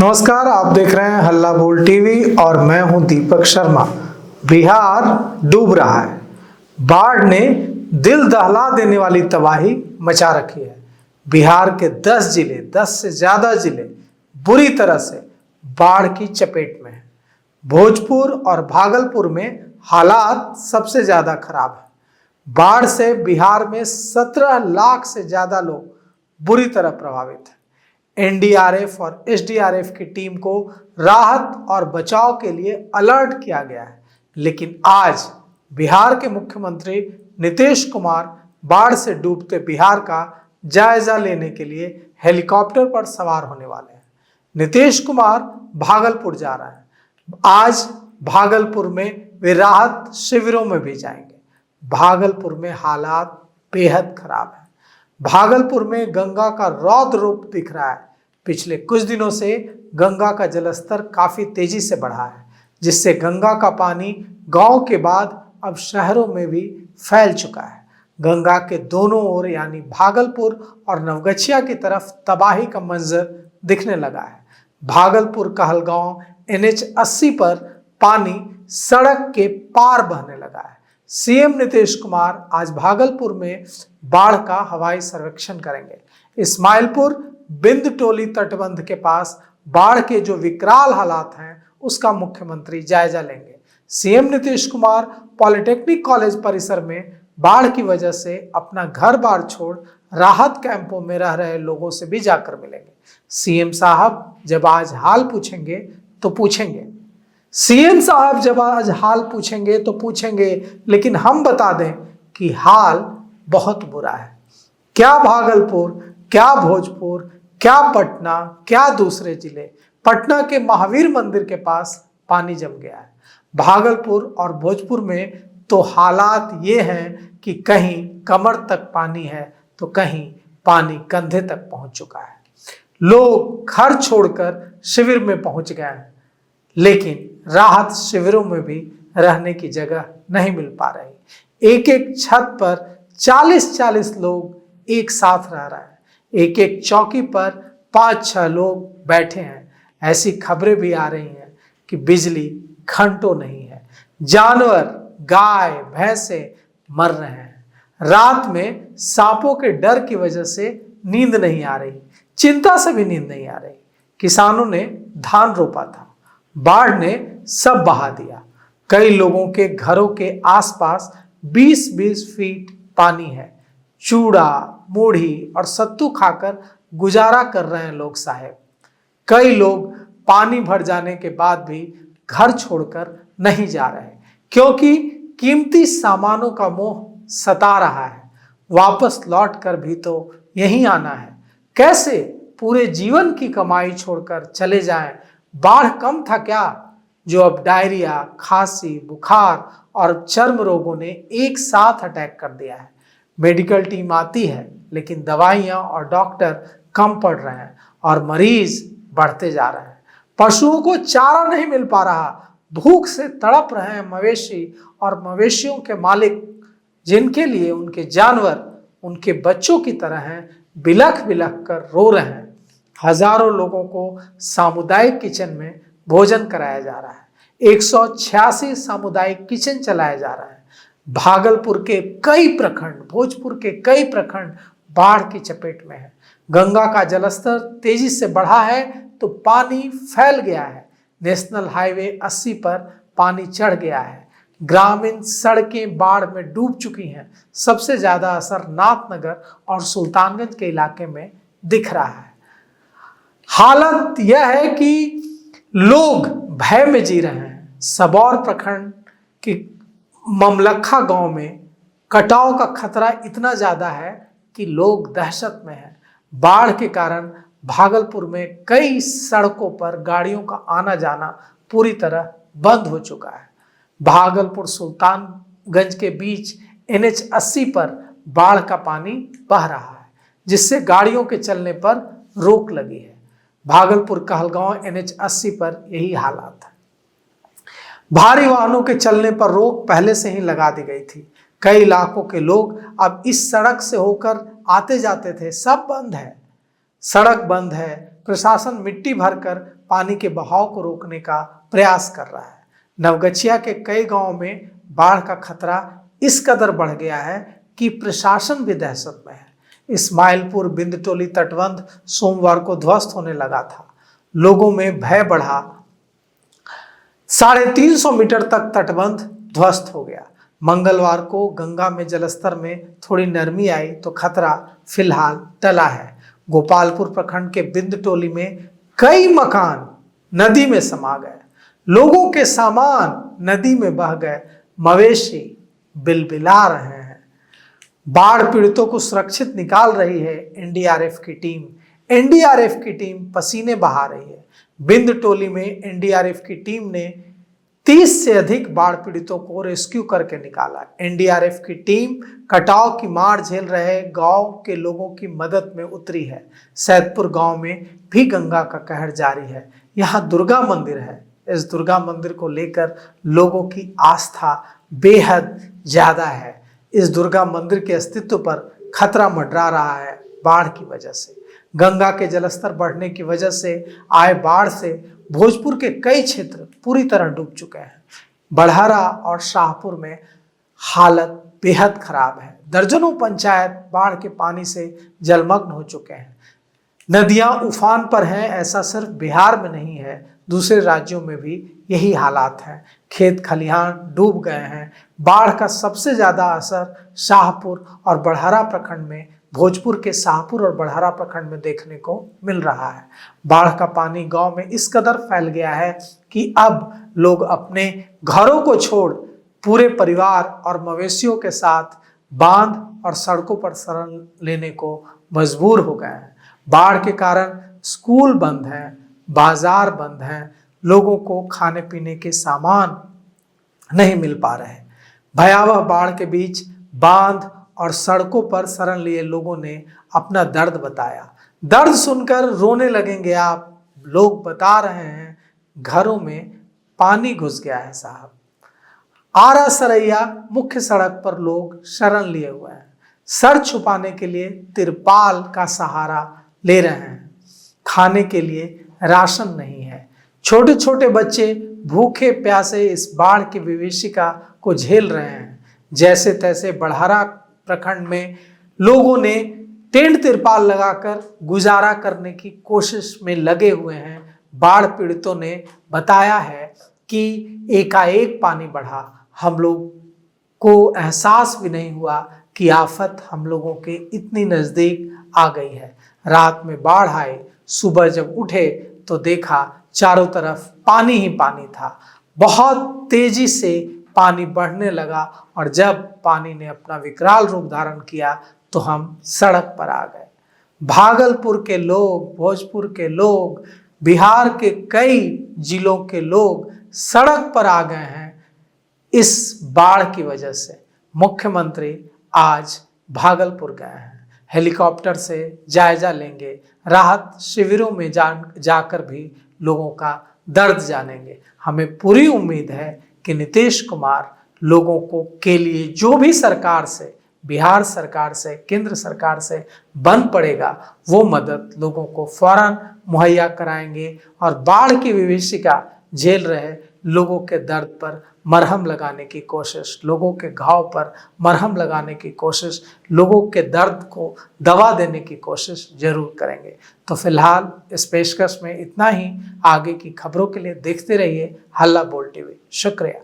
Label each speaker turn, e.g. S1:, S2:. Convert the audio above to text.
S1: नमस्कार, आप देख रहे हैं हल्ला बोल टीवी और मैं हूं दीपक शर्मा। बिहार डूब रहा है। बाढ़ ने दिल दहला देने वाली तबाही मचा रखी है। बिहार के 10 जिले, 10 से ज्यादा जिले बुरी तरह से बाढ़ की चपेट में हैं। भोजपुर और भागलपुर में हालात सबसे ज्यादा खराब है। बाढ़ से बिहार में 17 लाख से ज्यादा लोग बुरी तरह प्रभावित हैं। एनडीआरएफ और एसडीआरएफ की टीम को राहत और बचाव के लिए अलर्ट किया गया है, लेकिन आज बिहार के मुख्यमंत्री नीतीश कुमार बाढ़ से डूबते बिहार का जायजा लेने के लिए हेलीकॉप्टर पर सवार होने वाले हैं। नीतीश कुमार भागलपुर जा रहे हैं। आज भागलपुर में वे राहत शिविरों में भी जाएंगे। भागलपुर में हालात बेहद खराब है। भागलपुर में गंगा का रौद्र रूप दिख रहा है। पिछले कुछ दिनों से गंगा का जलस्तर काफी तेजी से बढ़ा है, जिससे गंगा का पानी गांव के बाद अब शहरों में भी फैल चुका है। गंगा के दोनों ओर यानी भागलपुर और नवगछिया की तरफ तबाही का मंजर दिखने लगा है। भागलपुर कहलगांव NH 80 पर पानी सड़क के पार बहने लगा है। सीएम नीतीश कुमार आज भागलपुर में बाढ़ का हवाई सर्वेक्षण करेंगे। इस्माइलपुर बिंदटोली तटबंध के पास बाढ़ के जो विकराल हालात हैं उसका मुख्यमंत्री जायजा लेंगे। CM Nitish Kumar polytechnic college परिसर में बाढ़ की वजह से अपना घर बार छोड़ राहत कैंपों में रह रहे लोगों से भी जाकर मिलेंगे। सीएम साहब जब आज हाल पूछेंगे तो पूछेंगे सीएम साहब जब आज हाल पूछेंगे तो पूछेंगे, लेकिन हम बता दें कि हाल बहुत बुरा है। क्या भागलपुर, क्या भोजपुर, क्या पटना, क्या दूसरे जिले, पटना के महावीर मंदिर के पास पानी जम गया है। भागलपुर और भोजपुर में तो हालात ये हैं कि कहीं कमर तक पानी है तो कहीं पानी कंधे तक पहुंच चुका है। लोग घर छोड़कर शिविर में पहुंच गए हैं, लेकिन राहत शिविरों में भी रहने की जगह नहीं मिल पा रही। एक एक छत पर 40-40 लोग एक साथ रह रहे हैं। एक एक चौकी पर 5-6 लोग बैठे हैं। ऐसी खबरें भी आ रही हैं कि बिजली घंटों नहीं है। जानवर, गाय, भैंसे मर रहे हैं। रात में सांपों के डर की वजह से नींद नहीं आ रही, चिंता से भी नींद नहीं आ रही। किसानों ने धान रोपा था, बाढ़ ने सब बहा दिया। कई लोगों के घरों के आसपास 20-20 फीट पानी है। चूड़ा, मूढ़ी और सत्तू खाकर गुजारा कर रहे हैं लोग साहेब। कई लोग पानी भर जाने के बाद भी घर छोड़कर नहीं जा रहे, क्योंकि कीमती सामानों का मोह सता रहा है। वापस लौट कर भी तो यहीं आना है। कैसे पूरे जीवन की कमाई छोड़कर चले जाएं? बाढ़ कम था क्या जो अब डायरिया, खांसी, बुखार और चर्म रोगों ने एक साथ अटैक कर दिया है। मेडिकल टीम आती है, लेकिन दवाइयां और डॉक्टर कम पड़ रहे हैं और मरीज बढ़ते जा रहे हैं। पशुओं को चारा नहीं मिल पा रहा, भूख से तड़प रहे हैं मवेशी और मवेशियों के मालिक, जिनके लिए उनके जानवर उनके बच्चों की तरह हैं, बिलख बिलख कर रो रहे हैं। हजारों लोगों को सामुदायिक किचन में भोजन कराया जा रहा है। 186 सामुदायिक किचन चलाए जा रहे हैं। भागलपुर के कई प्रखंड, भोजपुर के कई प्रखंड बाढ़ की चपेट में है। गंगा का जलस्तर तेजी से बढ़ा है तो पानी फैल गया है। नेशनल हाईवे 80 पर पानी चढ़ गया है। ग्रामीण सड़कें बाढ़ में डूब चुकी हैं। सबसे ज्यादा असर नाथनगर और सुल्तानगंज के इलाके में दिख रहा है। हालत यह है कि लोग भय में जी रहे हैं। सबौर प्रखंड की ममलखा गांव में कटाव का खतरा इतना ज्यादा है कि लोग दहशत में हैं। बाढ़ के कारण भागलपुर में कई सड़कों पर गाड़ियों का आना जाना पूरी तरह बंद हो चुका है। भागलपुर सुल्तानगंज के बीच NH 80 पर बाढ़ का पानी बह रहा है, जिससे गाड़ियों के चलने पर रोक लगी है। भागलपुर कहलगांव NH 80 पर यही हालात है। भारी वाहनों के चलने पर रोक पहले से ही लगा दी गई थी। कई इलाकों के लोग अब इस सड़क से होकर आते जाते थे, सब बंद है। सड़क बंद है। प्रशासन मिट्टी भरकर पानी के बहाव को रोकने का प्रयास कर रहा है। नवगछिया के कई गांवों में बाढ़ का खतरा इस कदर बढ़ गया है कि प्रशासन भी दहशत में है। इस्माइलपुर बिंदटोली तटबंध सोमवार को ध्वस्त होने लगा था। लोगों में भय बढ़ा। 350 मीटर तक तटबंध ध्वस्त हो गया। मंगलवार को गंगा में जलस्तर में थोड़ी नरमी आई तो खतरा फिलहाल टला है। गोपालपुर प्रखंड के बिंदटोली में कई मकान नदी में समा गए। लोगों के सामान नदी में बह गए। मवेशी बिलबिला रहे हैं। बाढ़ पीड़ितों को सुरक्षित निकाल रही है एनडीआरएफ की टीम। एनडीआरएफ की टीम पसीने बहा रही है। बिंदटोली में एनडीआरएफ की टीम ने 30 से अधिक बाढ़ पीड़ितों को रेस्क्यू करके निकाला। एनडीआरएफ की टीम कटाव की मार झेल रहे गांव के लोगों की मदद में उतरी है। सैदपुर गांव में भी गंगा का कहर जारी है। यहाँ दुर्गा मंदिर है। इस दुर्गा मंदिर को लेकर लोगों की आस्था बेहद ज्यादा है। इस दुर्गा मंदिर के अस्तित्व पर खतरा मंडरा रहा है बाढ़ की वजह से। गंगा के जलस्तर बढ़ने की वजह से आए बाढ़ से भोजपुर के कई क्षेत्र पूरी तरह डूब चुके हैं। बढ़हरा और शाहपुर में हालत बेहद खराब है। दर्जनों पंचायत बाढ़ के पानी से जलमग्न हो चुके हैं। नदियां उफान पर हैं। ऐसा सिर्फ बिहार में नहीं है, दूसरे राज्यों में भी यही हालात हैं। खेत खलिहान डूब गए हैं। बाढ़ का सबसे ज्यादा असर शाहपुर और बढ़हरा प्रखंड में, भोजपुर के शाहपुर और बढ़हरा प्रखंड में देखने को मिल रहा है। बाढ़ का पानी गांव में इस कदर फैल गया है कि अब लोग अपने घरों को छोड़ पूरे परिवार और मवेशियों के साथ बांध और सड़कों पर शरण लेने को मजबूर हो गए हैं। बाढ़ के कारण स्कूल बंद हैं, बाजार बंद हैं, लोगों को खाने पीने के सामान नहीं मिल पा रहे। भयावह बाढ़ के बीच बांध और सड़कों पर शरण लिए लोगों ने अपना दर्द बताया। दर्द सुनकर रोने लगेंगे आप। लोग बता रहे हैं घरों में पानी घुस गया है साहब। आरा सरैया मुख्य सड़क पर लोग शरण लिए हुए हैं। सर छुपाने के लिए तिरपाल का सहारा ले रहे हैं। खाने के लिए राशन नहीं है। छोटे छोटे बच्चे भूखे प्यासे इस बाढ़ की विभीषिका को झेल रहे हैं। जैसे तैसे बढ़हरा प्रखंड में लोगों ने टेंट तिरपाल लगाकर गुजारा करने की कोशिश में लगे हुए हैं। बाढ़ पीड़ितों ने बताया है कि एकाएक पानी बढ़ा। हम लोग को एहसास भी नहीं हुआ कि आफत हम लोगों के इतनी नजदीक आ गई है। रात में बाढ़ आई, सुबह जब उठे तो देखा चारों तरफ पानी ही पानी था। बहुत तेजी से पानी बढ़ने लगा और जब पानी ने अपना विकराल रूप धारण किया तो हम सड़क पर आ गए। भागलपुर के लोग, भोजपुर के लोग, बिहार के कई जिलों के लोग सड़क पर आ गए हैं इस बाढ़ की वजह से। मुख्यमंत्री आज भागलपुर गए हैं। हेलीकॉप्टर से जायजा लेंगे। राहत शिविरों में जाकर भी लोगों का दर्द जानेंगे। हमें पूरी उम्मीद है कि नीतीश कुमार लोगों को के लिए जो भी सरकार से, बिहार सरकार से, केंद्र सरकार से बन पड़ेगा वो मदद लोगों को फौरन मुहैया कराएंगे और बाढ़ की विभीषिका झेल रहे लोगों के दर्द पर मरहम लगाने की कोशिश, लोगों के घाव पर मरहम लगाने की कोशिश, लोगों के दर्द को दवा देने की कोशिश जरूर करेंगे। तो फिलहाल इस पेशकश में इतना ही। आगे की खबरों के लिए देखते रहिए हल्ला बोल टीवी। शुक्रिया।